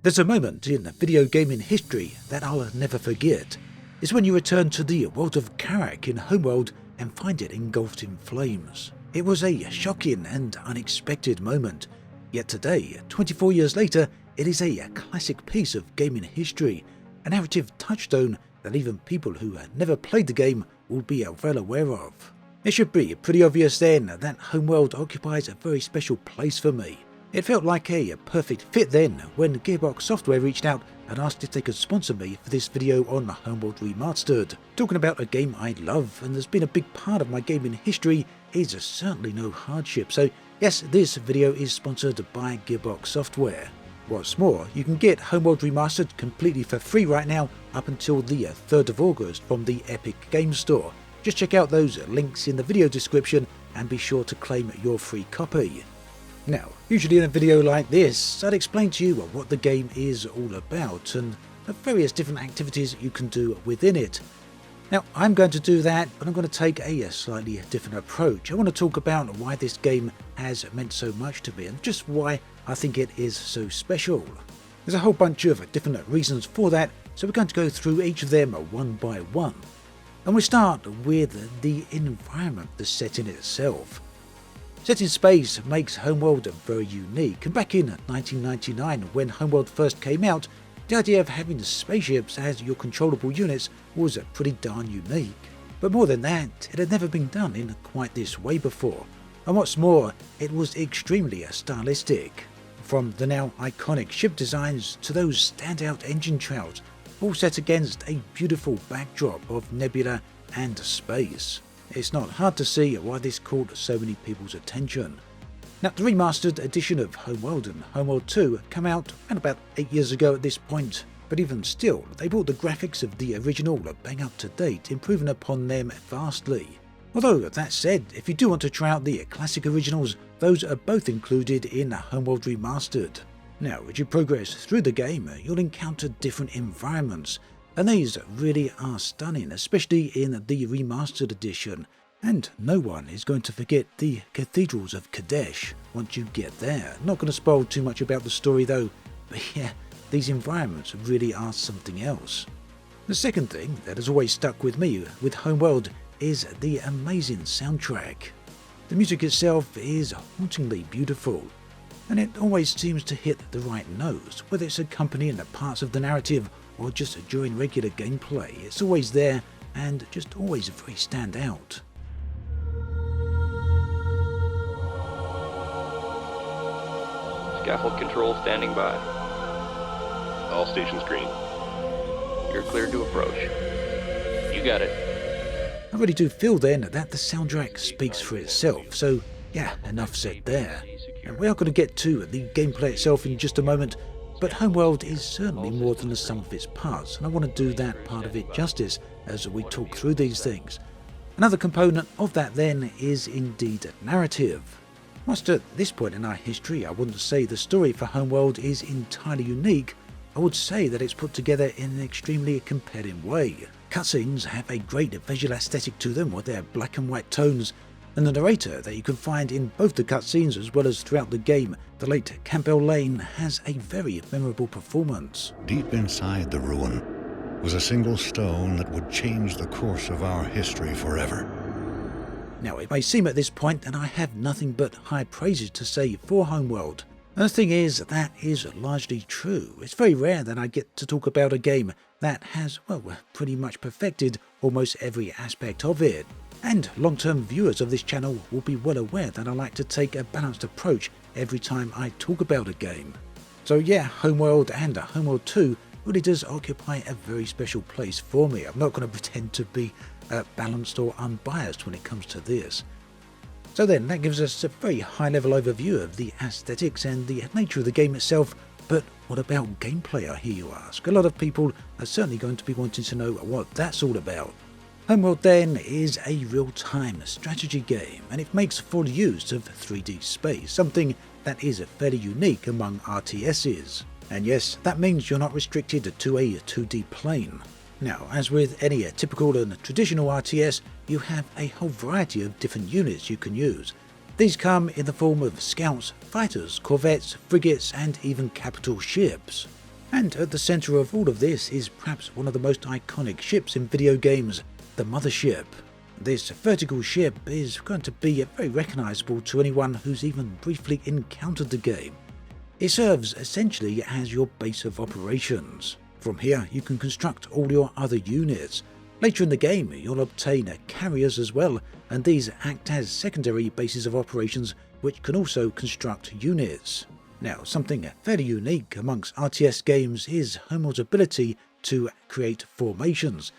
There's a moment in video gaming history that I'll never forget. It's when you return to the world of Karak in Homeworld and find it engulfed in flames. It was a shocking and unexpected moment, yet today, 24 years later, it is a classic piece of gaming history, a narrative touchstone that even people who never played the game will be well aware of. It should be pretty obvious then that Homeworld occupies a very special place for me. It felt like a perfect fit then when Gearbox Software reached out and asked if they could sponsor me for this video on Homeworld Remastered. Talking about a game I love and has been a big part of my gaming history is certainly no hardship, so yes, this video is sponsored by Gearbox Software. What's more, you can get Homeworld Remastered completely for free right now up until the 3rd of August from the Epic Games Store. Just check out those links in the video description and be sure to claim your free copy. Now, usually in a video like this, I'd explain to you what the game is all about and the various different activities you can do within it. Now, I'm going to do that, but I'm going to take a slightly different approach. I want to talk about why this game has meant so much to me and just why I think it is so special. There's a whole bunch of different reasons for that, so we're going to go through each of them one by one. And we start with the environment, the setting itself. Set in space makes Homeworld very unique, and back in 1999 when Homeworld first came out, the idea of having spaceships as your controllable units was pretty darn unique. But more than that, it had never been done in quite this way before, and what's more, it was extremely stylistic. From the now iconic ship designs to those standout engine trails, all set against a beautiful backdrop of nebula and space. It's not hard to see why this caught so many people's attention. Now, the remastered edition of Homeworld and Homeworld 2 came out around about 8 years ago at this point, but even still, they brought the graphics of the original bang up to date, improving upon them vastly. Although, that said, if you do want to try out the classic originals, those are both included in Homeworld Remastered. Now, as you progress through the game, you'll encounter different environments, and these really are stunning, especially in the remastered edition, and no one is going to forget the cathedrals of Kadesh once you get there. Not going to spoil too much about the story though, but yeah, these environments really are something else. The second thing that has always stuck with me with Homeworld is the amazing soundtrack. The music itself is hauntingly beautiful, and it always seems to hit the right notes, whether it's accompanying the parts of the narrative or just during regular gameplay. It's always there and just always very stand out. Scaffold control standing by. All stations green. You're cleared to approach. You got it. I really do feel then that the soundtrack speaks for itself, so yeah, enough said there. And we are going to get to the gameplay itself in just a moment, but Homeworld is certainly more than the sum of its parts, and I want to do that part of it justice as we talk through these things. Another component of that then is indeed narrative. Whilst at this point in our history I wouldn't say the story for Homeworld is entirely unique, I would say that it's put together in an extremely compelling way. Cutscenes have a great visual aesthetic to them with their black and white tones, and the narrator that you can find in both the cutscenes as well as throughout the game, the late Campbell Lane, has a very memorable performance. Deep inside the ruin was a single stone that would change the course of our history forever. Now, it may seem at this point that I have nothing but high praises to say for Homeworld. And the thing is, that is largely true. It's very rare that I get to talk about a game that has, well, pretty much perfected almost every aspect of it. And long-term viewers of this channel will be well aware that I like to take a balanced approach every time I talk about a game. So yeah, Homeworld and Homeworld 2 really does occupy a very special place for me. I'm not going to pretend to be balanced or unbiased when it comes to this. So then, that gives us a very high-level overview of the aesthetics and the nature of the game itself, but what about gameplay, I hear you ask? A lot of people are certainly going to be wanting to know what that's all about. Homeworld then is a real-time strategy game, and it makes full use of 3D space, something that is fairly unique among RTSs. And yes, that means you're not restricted to a 2D plane. Now, as with any typical and traditional RTS, you have a whole variety of different units you can use. These come in the form of scouts, fighters, corvettes, frigates, and even capital ships. And at the centre of all of this is perhaps one of the most iconic ships in video games, the Mothership. This vertical ship is going to be very recognisable to anyone who's even briefly encountered the game. It serves essentially as your base of operations. From here you can construct all your other units. Later in the game you'll obtain carriers as well, and these act as secondary bases of operations which can also construct units. Now, something fairly unique amongst RTS games is Homeworld's ability to create formations.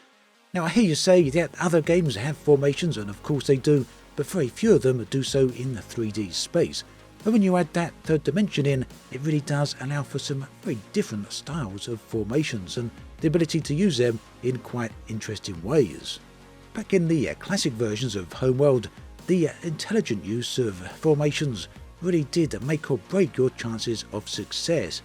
Now, I hear you say that other games have formations, and of course they do, but very few of them do so in the 3D space. And when you add that third dimension in, it really does allow for some very different styles of formations and the ability to use them in quite interesting ways. Back in the classic versions of Homeworld, the intelligent use of formations really did make or break your chances of success.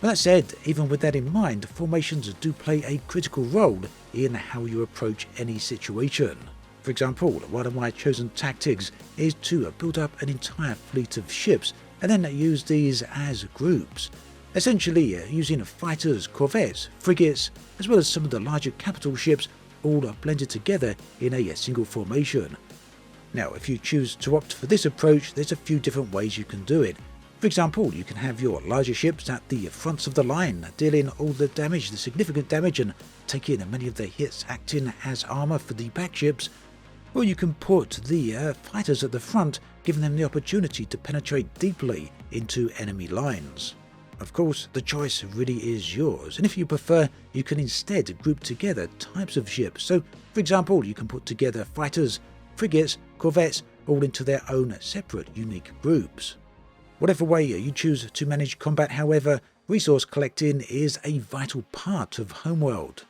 But that said, even with that in mind, formations do play a critical role in how you approach any situation. For example, one of my chosen tactics is to build up an entire fleet of ships and then use these as groups. Essentially using fighters, corvettes, frigates, as well as some of the larger capital ships all blended together in a single formation. Now, if you choose to opt for this approach, there's a few different ways you can do it. For example, you can have your larger ships at the fronts of the line, dealing all the damage, the significant damage, and taking many of the hits acting as armour for the back ships. Or you can put the fighters at the front, giving them the opportunity to penetrate deeply into enemy lines. Of course, the choice really is yours, and if you prefer, you can instead group together types of ships. So, for example, you can put together fighters, frigates, corvettes, all into their own separate, unique groups. Whatever way you choose to manage combat, however, resource collecting is a vital part of Homeworld.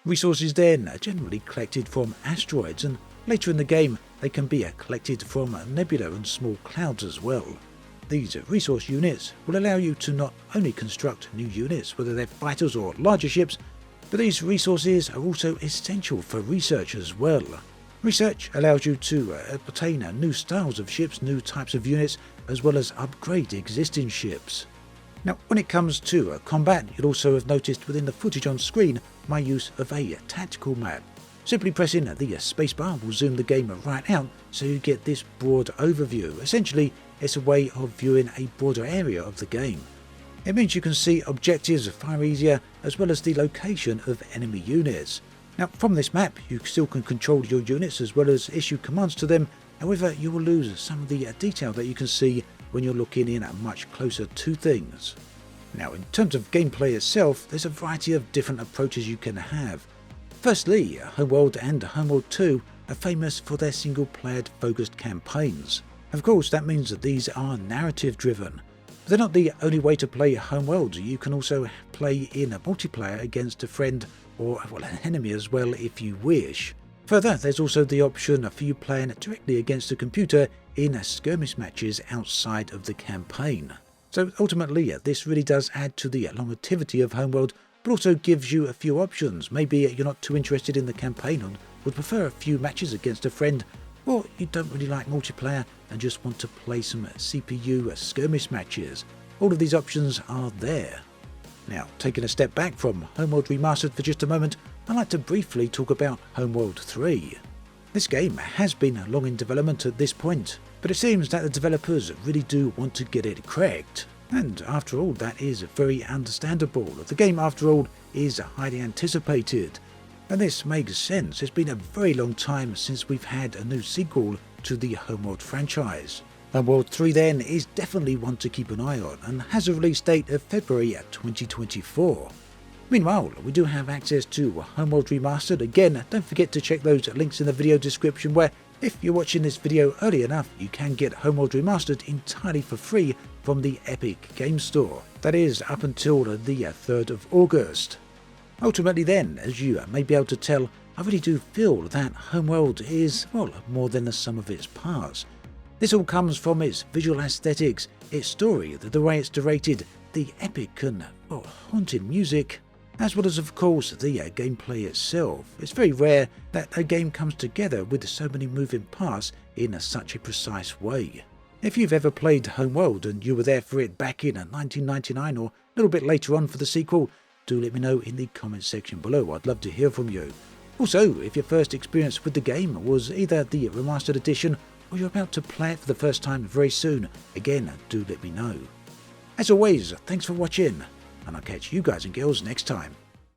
Resources then are generally collected from asteroids, and later in the game they can be collected from nebula and small clouds as well. These resource units will allow you to not only construct new units, whether they're fighters or larger ships, but these resources are also essential for research as well. Research allows you to obtain new styles of ships, new types of units, as well as upgrade existing ships. Now, when it comes to combat, you'll also have noticed within the footage on screen my use of a tactical map. Simply pressing the spacebar will zoom the game right out so you get this broad overview. Essentially, it's a way of viewing a broader area of the game. It means you can see objectives far easier, as well as the location of enemy units. Now, from this map, you still can control your units as well as issue commands to them. However, you will lose some of the detail that you can see when you're looking in much closer to things. Now, in terms of gameplay itself, there's a variety of different approaches you can have. Firstly, Homeworld and Homeworld 2 are famous for their single-player focused campaigns. Of course, that means that these are narrative-driven. But they're not the only way to play Homeworld. You can also play in a multiplayer against a friend or an enemy as well if you wish. Further, there's also the option for you playing directly against a computer in skirmish matches outside of the campaign. So ultimately, this really does add to the longevity of Homeworld, but also gives you a few options. Maybe you're not too interested in the campaign and would prefer a few matches against a friend, or you don't really like multiplayer and just want to play some CPU skirmish matches. All of these options are there. Now, taking a step back from Homeworld Remastered for just a moment, I'd like to briefly talk about Homeworld 3. This game has been long in development at this point, but it seems that the developers really do want to get it correct. And after all, that is very understandable. The game, after all, is highly anticipated. And this makes sense. It's been a very long time since we've had a new sequel to the Homeworld franchise. Homeworld 3 then is definitely one to keep an eye on and has a release date of February 2024. Meanwhile, we do have access to Homeworld Remastered. Again, don't forget to check those links in the video description where, if you're watching this video early enough, you can get Homeworld Remastered entirely for free from the Epic Game Store. That is up until the 3rd of August. Ultimately then, as you may be able to tell, I really do feel that Homeworld is, well, more than the sum of its parts. This all comes from its visual aesthetics, its story, the way it's narrated, the epic and, well, haunting music, as well as of course the gameplay itself. It's very rare that a game comes together with so many moving parts in such a precise way. If you've ever played Homeworld and you were there for it back in 1999 or little bit later on for the sequel, do let me know in the comments section below. I'd love to hear from you. Also, if your first experience with the game was either the remastered edition or you're about to play it for the first time very soon, again, do let me know. As always, thanks for watching, and I'll catch you guys and girls next time.